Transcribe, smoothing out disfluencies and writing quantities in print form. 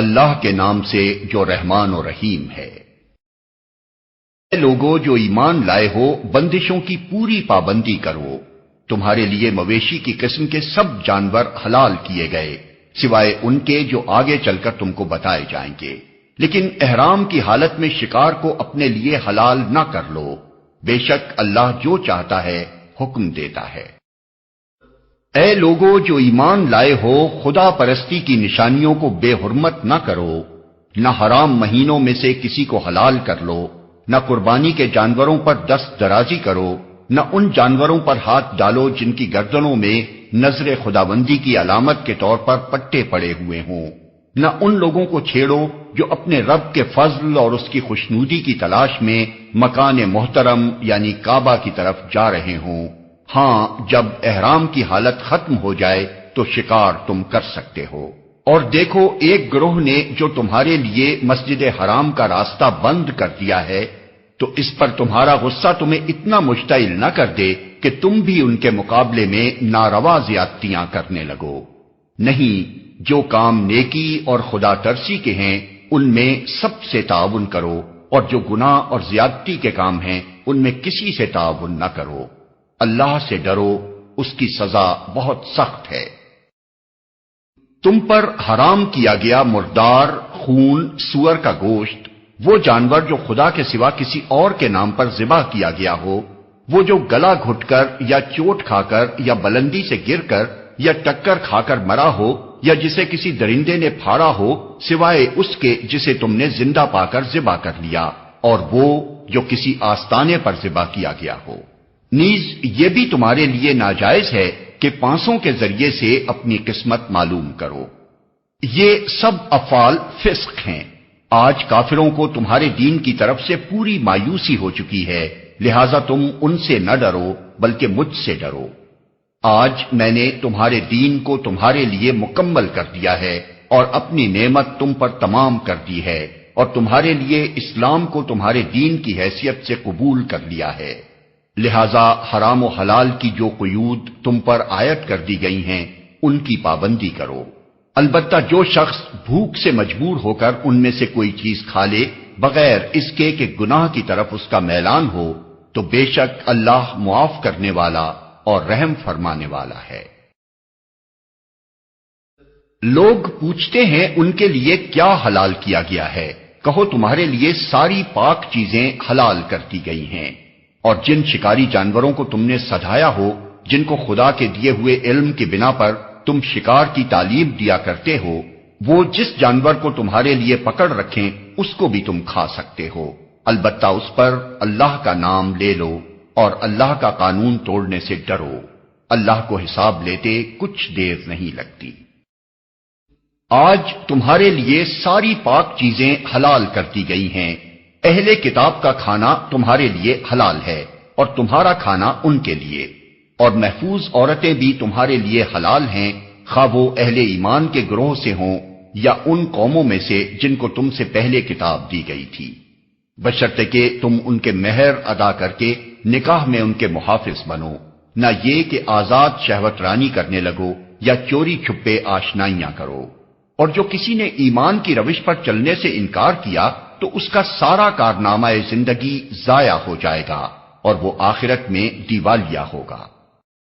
اللہ کے نام سے جو رحمان و رحیم ہے۔ اے لوگو جو ایمان لائے ہو، بندشوں کی پوری پابندی کرو۔ تمہارے لیے مویشی کی قسم کے سب جانور حلال کیے گئے، سوائے ان کے جو آگے چل کر تم کو بتائے جائیں گے، لیکن احرام کی حالت میں شکار کو اپنے لیے حلال نہ کر لو، بے شک اللہ جو چاہتا ہے حکم دیتا ہے۔ اے لوگو جو ایمان لائے ہو، خدا پرستی کی نشانیوں کو بے حرمت نہ کرو، نہ حرام مہینوں میں سے کسی کو حلال کر لو، نہ قربانی کے جانوروں پر دست درازی کرو، نہ ان جانوروں پر ہاتھ ڈالو جن کی گردنوں میں نظر خداوندی کی علامت کے طور پر پٹے پڑے ہوئے ہوں، نہ ان لوگوں کو چھیڑو جو اپنے رب کے فضل اور اس کی خوشنودی کی تلاش میں مکان محترم یعنی کعبہ کی طرف جا رہے ہوں۔ ہاں، جب احرام کی حالت ختم ہو جائے تو شکار تم کر سکتے ہو۔ اور دیکھو، ایک گروہ نے جو تمہارے لیے مسجد حرام کا راستہ بند کر دیا ہے، تو اس پر تمہارا غصہ تمہیں اتنا مشتعل نہ کر دے کہ تم بھی ان کے مقابلے میں ناروا زیادتیاں کرنے لگو۔ نہیں، جو کام نیکی اور خدا ترسی کے ہیں ان میں سب سے تعاون کرو، اور جو گناہ اور زیادتی کے کام ہیں ان میں کسی سے تعاون نہ کرو۔ اللہ سے ڈرو، اس کی سزا بہت سخت ہے۔ تم پر حرام کیا گیا مردار، خون، سور کا گوشت، وہ جانور جو خدا کے سوا کسی اور کے نام پر ذبح کیا گیا ہو، وہ جو گلا گھٹ کر یا چوٹ کھا کر یا بلندی سے گر کر یا ٹکر کھا کر مرا ہو، یا جسے کسی درندے نے پھاڑا ہو سوائے اس کے جسے تم نے زندہ پا کر ذبح کر لیا، اور وہ جو کسی آستانے پر ذبح کیا گیا ہو۔ نیز یہ بھی تمہارے لیے ناجائز ہے کہ پانسوں کے ذریعے سے اپنی قسمت معلوم کرو۔ یہ سب افعال فسق ہیں۔ آج کافروں کو تمہارے دین کی طرف سے پوری مایوسی ہو چکی ہے، لہذا تم ان سے نہ ڈرو بلکہ مجھ سے ڈرو۔ آج میں نے تمہارے دین کو تمہارے لیے مکمل کر دیا ہے اور اپنی نعمت تم پر تمام کر دی ہے، اور تمہارے لیے اسلام کو تمہارے دین کی حیثیت سے قبول کر لیا ہے۔ لہذا حرام و حلال کی جو قیود تم پر عائد کر دی گئی ہیں ان کی پابندی کرو۔ البتہ جو شخص بھوک سے مجبور ہو کر ان میں سے کوئی چیز کھا لے بغیر اس کے کہ گناہ کی طرف اس کا میلان ہو، تو بے شک اللہ معاف کرنے والا اور رحم فرمانے والا ہے۔ لوگ پوچھتے ہیں ان کے لیے کیا حلال کیا گیا ہے؟ کہو تمہارے لیے ساری پاک چیزیں حلال کر دی گئی ہیں، اور جن شکاری جانوروں کو تم نے سجایا ہو، جن کو خدا کے دیے ہوئے علم کی بنا پر تم شکار کی تعلیم دیا کرتے ہو، وہ جس جانور کو تمہارے لیے پکڑ رکھیں اس کو بھی تم کھا سکتے ہو، البتہ اس پر اللہ کا نام لے لو اور اللہ کا قانون توڑنے سے ڈرو۔ اللہ کو حساب لیتے کچھ دیر نہیں لگتی۔ آج تمہارے لیے ساری پاک چیزیں حلال کر دی گئی ہیں۔ اہل کتاب کا کھانا تمہارے لیے حلال ہے اور تمہارا کھانا ان کے لیے، اور محفوظ عورتیں بھی تمہارے لیے حلال ہیں، خواہ وہ اہل ایمان کے گروہ سے ہوں یا ان قوموں میں سے جن کو تم سے پہلے کتاب دی گئی تھی، بشرطے کہ تم ان کے مہر ادا کر کے نکاح میں ان کے محافظ بنو، نہ یہ کہ آزاد شہوت رانی کرنے لگو یا چوری چھپے آشنائیاں کرو۔ اور جو کسی نے ایمان کی روش پر چلنے سے انکار کیا تو اس کا سارا کارنامہ زندگی ضائع ہو جائے گا اور وہ آخرت میں دیوالیہ ہوگا۔